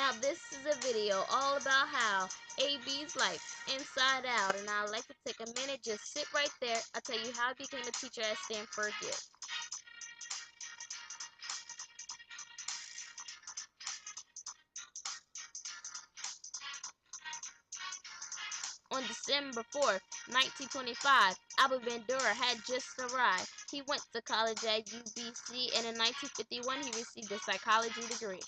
Now this is a video all about how AB's life inside out, and I'd like to take a minute, just sit right there. I'll tell you how I became a teacher at Stanford U. On December 4th, 1925, Bandura had just arrived. He went to college at UBC, and in 1951 he received a psychology degree.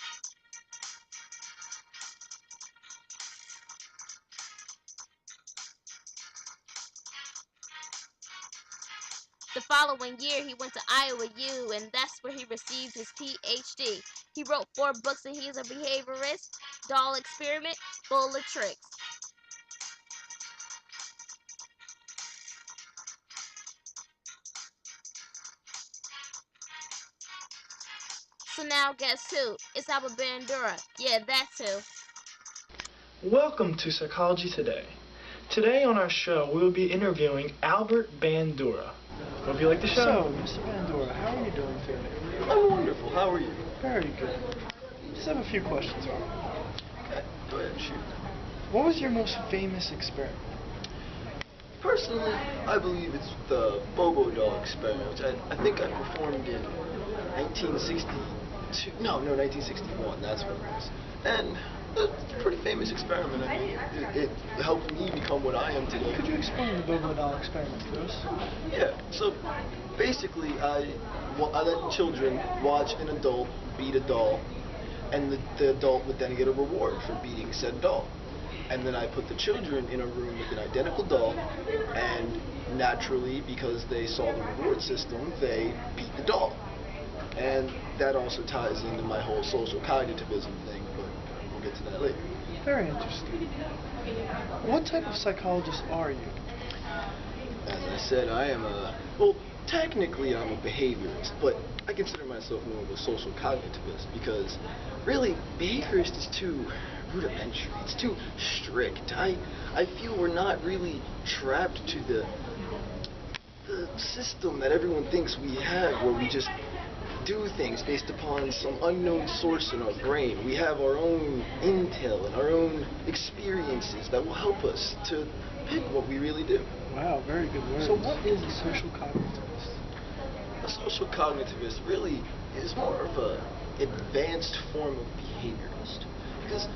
The following year, he went to Iowa U, and that's where he received his PhD. He wrote 4 books, and he's a behaviorist. Doll Experiment, Full of Tricks. So now guess who? It's Bandura. Yeah, that's who. Welcome to Psychology Today. Today on our show, we will be interviewing Albert Bandura. Hope you like the show. So, Mr. Bandura, how are you doing today? I'm wonderful. How are you? Very good. Just have a few questions for you. Okay, go ahead and shoot. What was your most famous experiment? Personally, I believe it's the Bobo doll experiment, which I think I performed in 1961. That's what it was. And it's a pretty famous experiment. I mean, it helped me become what I am today. Could you explain the Bobo doll experiment to us? Yeah, so basically I let children watch an adult beat a doll, and the adult would then get a reward for beating said doll. And then I put the children in a room with an identical doll, and naturally, because they saw the reward system, they beat the doll. And that also ties into my whole social cognitivism thing, but we'll get to that later. Very interesting. What type of psychologist are you? As I said, I am well, technically I'm a behaviorist, but I consider myself more of a social cognitivist because really, behaviorist is too rudimentary. It's too strict. I feel we're not really trapped to the system that everyone thinks we have, where we just do things based upon some unknown source in our brain. We have our own intel and our own experiences that will help us to pick what we really do. Wow, very good words. So what is a social cognitivist? A social cognitivist really is more of an advanced form of behaviorist, because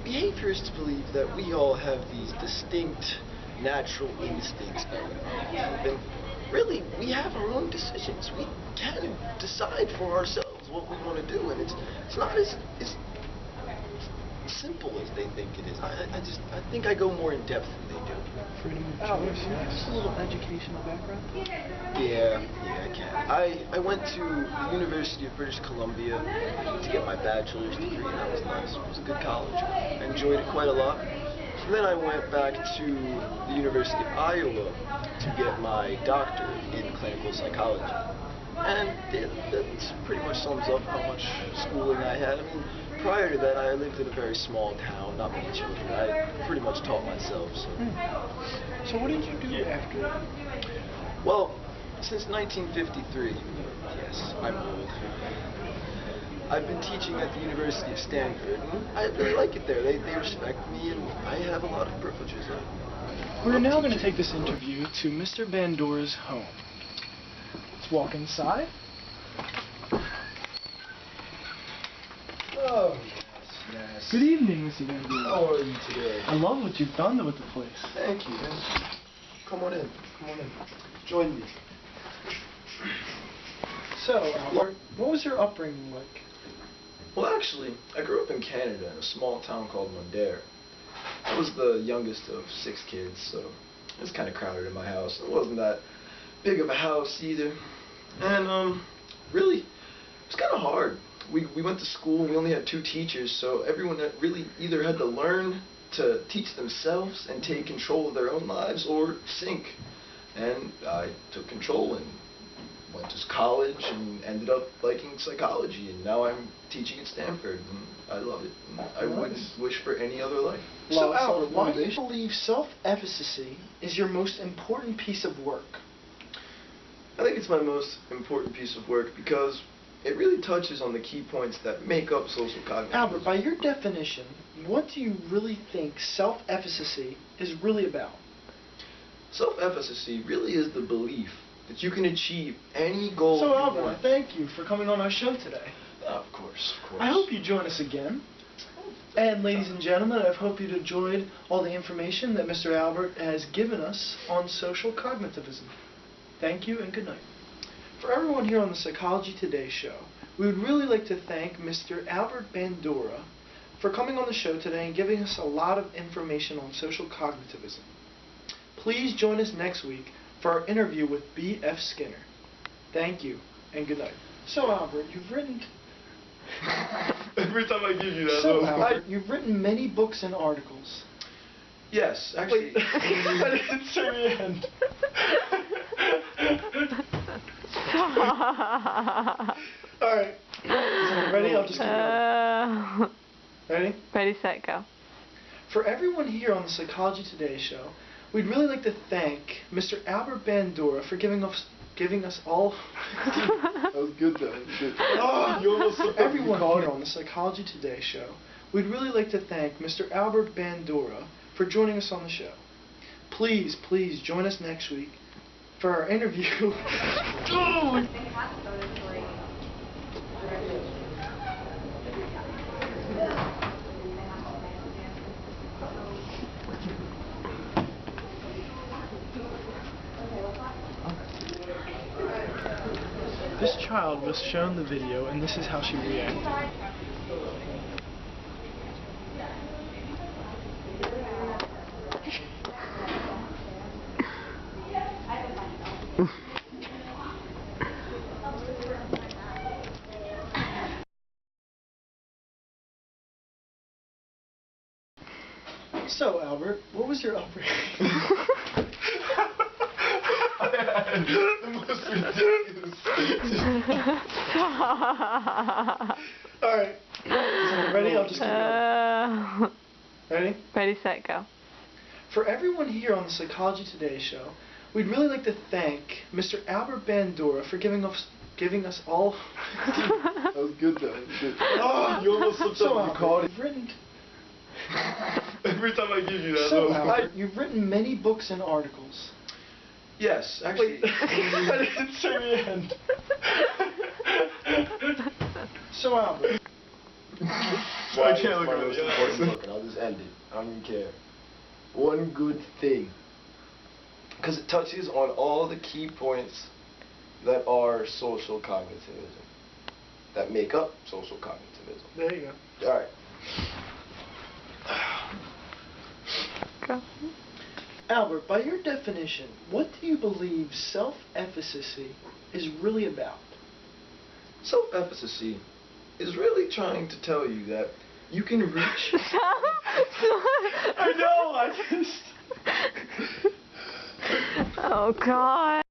behaviorists believe that we all have these distinct natural instincts that we have, and really we have our own decisions. We can decide for ourselves what we want to do, and it's not as simple as they think it is. I think I go more in depth than they do. Freedom of choice. Just a little educational background. Yeah, I can. I went to the University of British Columbia to get my bachelor's degree, and that was nice. It was a good college. I enjoyed it quite a lot. So then I went back to the University of Iowa to get my doctorate in clinical psychology. And that pretty much sums up how much schooling I had. I mean, prior to that, I lived in a very small town, not many children. I pretty much taught myself. So what did you do after that? Well, since 1953, yes, I'm old. I've been teaching at the University of Stanford, and I really like it there. They respect me, and I have a lot of privileges. We're now going to take this interview to Mr. Bandura's home. Let's walk inside. Oh, yes. Good evening, Mr. Bandura. How are you today? I love what you've done with the place. Thank you. Come on in. Join me. So, what was your upbringing like? Well, actually, I grew up in Canada in a small town called Bandura. I was the youngest of 6 kids, so it was kind of crowded in my house. It wasn't that big of a house either. And, really, it was kind of hard. We went to school, and we only had 2 teachers, so everyone really either had to learn to teach themselves and take control of their own lives or sink. And I took control and went to college and ended up liking psychology, and now I'm teaching at Stanford, and I love it. And I wouldn't wish for any other life. So Albert, why do you believe self-efficacy is your most important piece of work? I think it's my most important piece of work because it really touches on the key points that make up social cognitive. Albert, by your definition, what do you really think self-efficacy is really about? Self-efficacy really is the belief that you can achieve any goal So, you Albert, I want. thank you for coming on our show today. Of course, of course. I hope you join us again. And ladies and gentlemen, I hope you've enjoyed all the information that Mr. Albert has given us on social cognitivism. Thank you and good night. For everyone here on the Psychology Today show, we would really like to thank Mr. Albert Bandura for coming on the show today and giving us a lot of information on social cognitivism. Please join us next week for our interview with B.F. Skinner. Thank you and good night. So, Albert, you've written... Every time I give you that, So, Albert, you've written many books and articles. Yes, actually. Wait, I didn't say the end. Alright. Ready? I'll just keep going. Ready? Ready, set, go. For everyone here on the Psychology Today show, we'd really like to thank Mr. Albert Bandura for giving us all... That was good, though. Good. Oh, You almost for everyone here on the Psychology Today show, we'd really like to thank Mr. Albert Bandura for joining us on the show. Please, please join us next week for our interview. Oh! This child was shown the video, and this is how she reacted. So, Albert, what was your upbringing? The most ridiculous. Alright. Ready? I'll just keep going. Ready? Ready, set, go. For everyone here on the Psychology Today show, we'd really like to thank Mr. Albert Bandura for giving us all... That was good, though. Good. Oh, You almost slipped so, up and caught it. You've written... Every time I give you that, So, though. Albert, you've written many books and articles. Yes, actually. Wait, I didn't say the end. So, Albert... I can't look at it. I'll just end it. I don't even care. One good thing. Because it touches on all the key points that are social cognitivism. That make up social cognitivism. There you go. Alright. Go. Albert, by your definition, what do you believe self-efficacy is really about? Self-efficacy is really trying to tell you that you can reach... I know, I just... Oh, God.